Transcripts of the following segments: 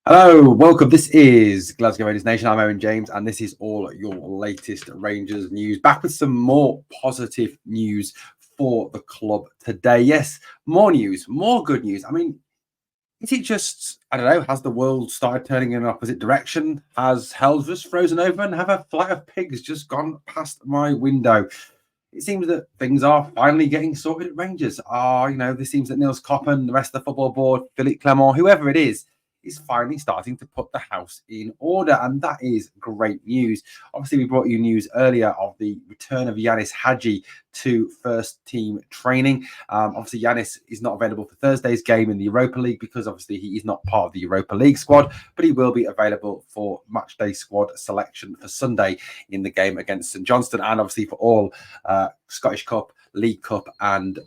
Hello, welcome. This is Glasgow Rangers Nation. I'm Owen James, and this is all your latest Rangers news. Back with some more positive news for the club today. Yes, more news, more good news. I mean, is it just, I don't know, has the world started turning in an opposite direction? Has hell just frozen over and have a flight of pigs just gone past my window? It seems that things are finally getting sorted at Rangers. This seems that Niels Koppen, the rest of the football board, Philippe Clement, whoever it is finally starting to put the house in order. And that is great news. Obviously, we brought you news earlier of the return of Yanis Hadji to first team training. Obviously, Yanis is not available for Thursday's game in the Europa League because obviously he is not part of the Europa League squad, but he will be available for matchday squad selection for Sunday in the game against St Johnstone, and obviously for all Scottish Cup, League Cup, and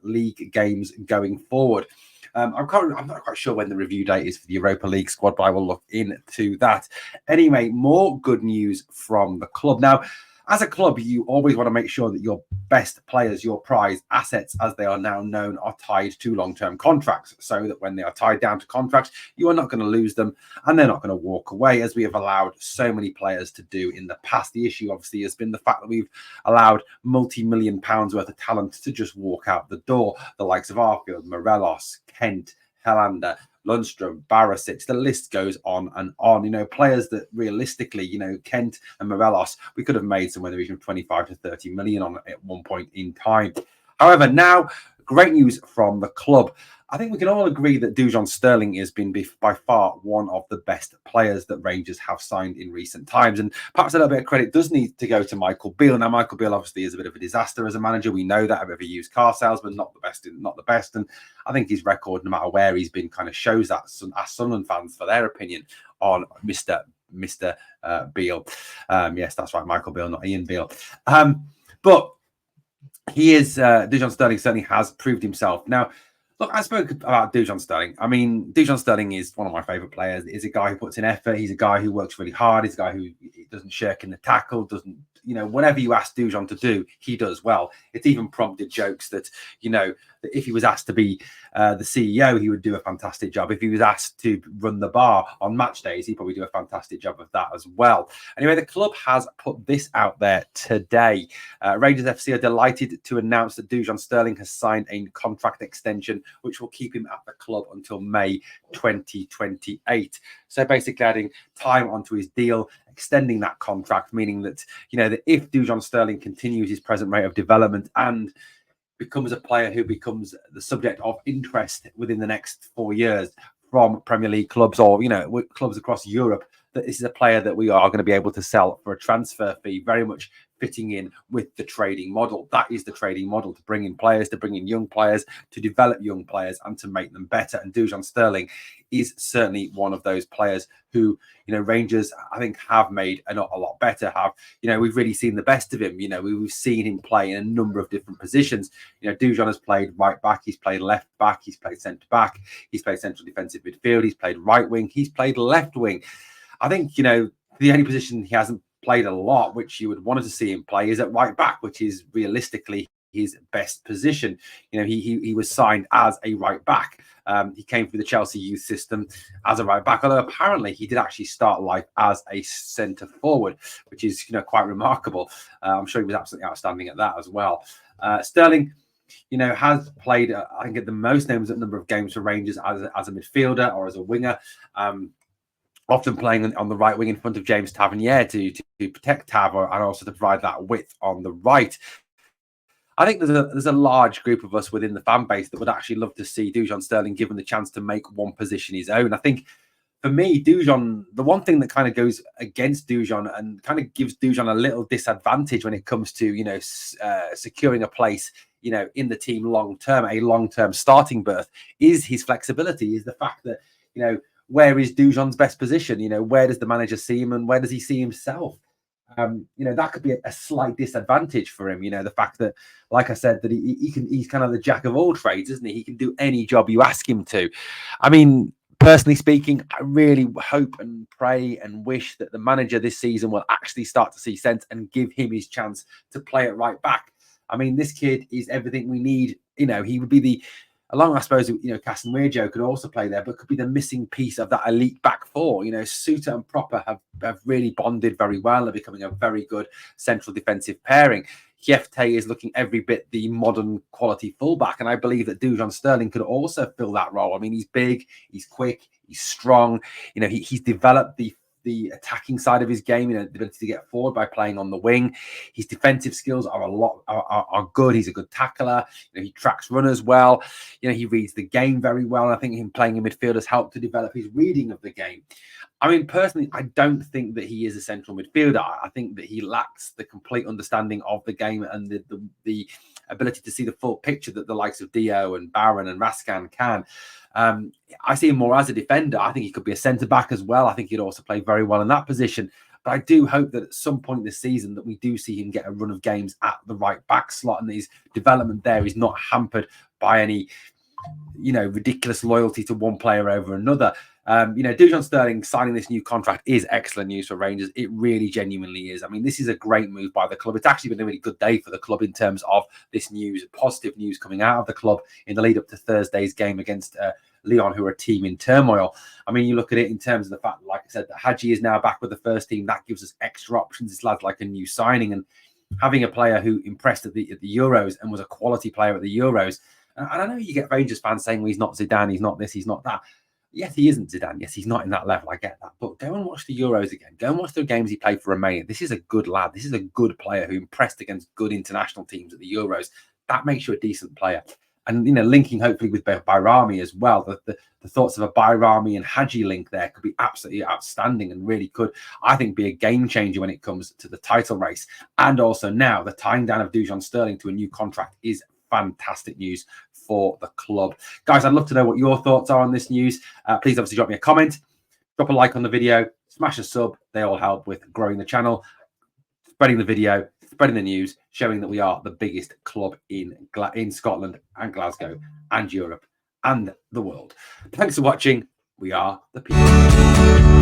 league games going forward. I'm not quite sure when the review date is for the Europa League squad, but I will look into that. Anyway, more good news from the club. Now, as a club, you always want to make sure that your best players, your prize assets, as they are now known, are tied to long-term contracts, so that when they are tied down to contracts, you are not going to lose them and they're not going to walk away, as we have allowed so many players to do in the past. The issue, obviously, has been the fact that we've allowed multi-million pounds worth of talent to just walk out the door. The likes of Arfield, Morelos, Kent, Helander, Lundstrom, Barisic, the list goes on and on. Players that realistically, Kent and Morelos, we could have made somewhere in the region of 25 to 30 million on at one point in time. However, now, great news from the club. I think we can all agree that Dujon Sterling has been by far one of the best players that Rangers have signed in recent times. And perhaps a little bit of credit does need to go to Michael Beale. Now, Michael Beale obviously is a bit of a disaster as a manager. We know that. A bit of a used car salesman, not the best. And I think his record, no matter where he's been, kind of shows that. As Sunderland fans, for their opinion on Mr. Beale. Yes, that's right, Michael Beale, not Ian Beale. But he is, Dujon Sterling certainly has proved himself. Now, look, I spoke about Dujon Sterling. I mean, Dujon Sterling is one of my favourite players. He's a guy who puts in effort. He's a guy who works really hard. He's a guy who doesn't shirk in the tackle, doesn't, whatever you ask Dujon to do, he does well. It's even prompted jokes that, that if he was asked to be the CEO, he would do a fantastic job. If he was asked to run the bar on match days, he'd probably do a fantastic job of that as well. Anyway, the club has put this out there today. Rangers FC are delighted to announce that Dujon Sterling has signed a contract extension, which will keep him at the club until May 2028. So basically adding time onto his deal, extending that contract, meaning that, that if Dujon Sterling continues his present rate of development and becomes a player who becomes the subject of interest within the next 4 years from Premier League clubs or, clubs across Europe, that this is a player that we are going to be able to sell for a transfer fee, very much fitting in with the trading model. That is the trading model, to bring in players, to bring in young players, to develop young players and to make them better. And Dujon Sterling is certainly one of those players who, Rangers, I think, have made a lot better. We've really seen the best of him. We've seen him play in a number of different positions. Dujon has played right back, he's played left back, he's played centre back, he's played central defensive midfield, he's played right wing, he's played left wing. I think, the only position he hasn't played a lot, which you would want to see him play, is at right back, which is realistically his best position. He was signed as a right back. He came through the Chelsea youth system as a right back, although apparently he did actually start life as a centre forward, which is quite remarkable. I'm sure he was absolutely outstanding at that as well. Sterling, has played, I think, at the most number of games for Rangers as a midfielder or as a winger. Often playing on the right wing in front of James Tavernier to protect Tav and also to provide that width on the right. I think there's a large group of us within the fan base that would actually love to see Dujon Sterling given the chance to make one position his own. I think for me, Dujon, the one thing that kind of goes against Dujon and kind of gives Dujon a little disadvantage when it comes to, securing a place, in the team long-term, a long-term starting berth, is his flexibility, is the fact that, where is Dujon's best position? Where does the manager see him and where does he see himself? That could be a slight disadvantage for him. The fact that, like I said, that he's kind of the jack of all trades, isn't he? He can do any job you ask him to. I mean, personally speaking, I really hope and pray and wish that the manager this season will actually start to see sense and give him his chance to play at right back. I mean, this kid is everything we need. He would be along, I suppose, Casemiro could also play there, but could be the missing piece of that elite back four. Suter and Proper have really bonded very well. They're becoming a very good central defensive pairing. Kiefte is looking every bit the modern quality fullback, and I believe that Dujon Sterling could also fill that role. I mean, he's big, he's quick, he's strong. He's developed the attacking side of his game, the ability to get forward by playing on the wing. His defensive skills are good. He's a good tackler. He tracks runners well. He reads the game very well. And I think him playing in midfield has helped to develop his reading of the game. I mean, personally, I don't think that he is a central midfielder. I think that he lacks the complete understanding of the game and the ability to see the full picture that the likes of Dio and Barron and Raskan can. I see him more as a defender. I think he could be a centre-back as well. I think he'd also play very well in that position. But I do hope that at some point this season that we do see him get a run of games at the right back slot, and his development there is not hampered by any, ridiculous loyalty to one player over another. Dujon Sterling signing this new contract is excellent news for Rangers. It really genuinely is. I mean, this is a great move by the club. It's actually been a really good day for the club in terms of this news, positive news coming out of the club in the lead up to Thursday's game against Lyon, who are a team in turmoil. I mean, you look at it in terms of the fact, like I said, that Hadji is now back with the first team. That gives us extra options. It's like a new signing, and having a player who impressed at the Euros and was a quality player at the Euros. And I know you get Rangers fans saying, well, he's not Zidane, he's not this, he's not that. Yes, he isn't Zidane. Yes, he's not in that level. I get that. But go and watch the Euros again. Go and watch the games he played for Romania. This is a good lad. This is a good player who impressed against good international teams at the Euros. That makes you a decent player. And, linking hopefully with Bayrami as well. The thoughts of a Bayrami and Hadji link there could be absolutely outstanding and really could, I think, be a game changer when it comes to the title race. And also now the tying down of Dujon Sterling to a new contract is fantastic news for the club. Guys, I'd love to know what your thoughts are on this news. Please obviously drop me a comment, drop a like on the video, smash a sub. They all help with growing the channel, spreading the video, spreading the news, showing that we are the biggest club in Scotland and Glasgow and Europe and the world. Thanks for watching. We are the people.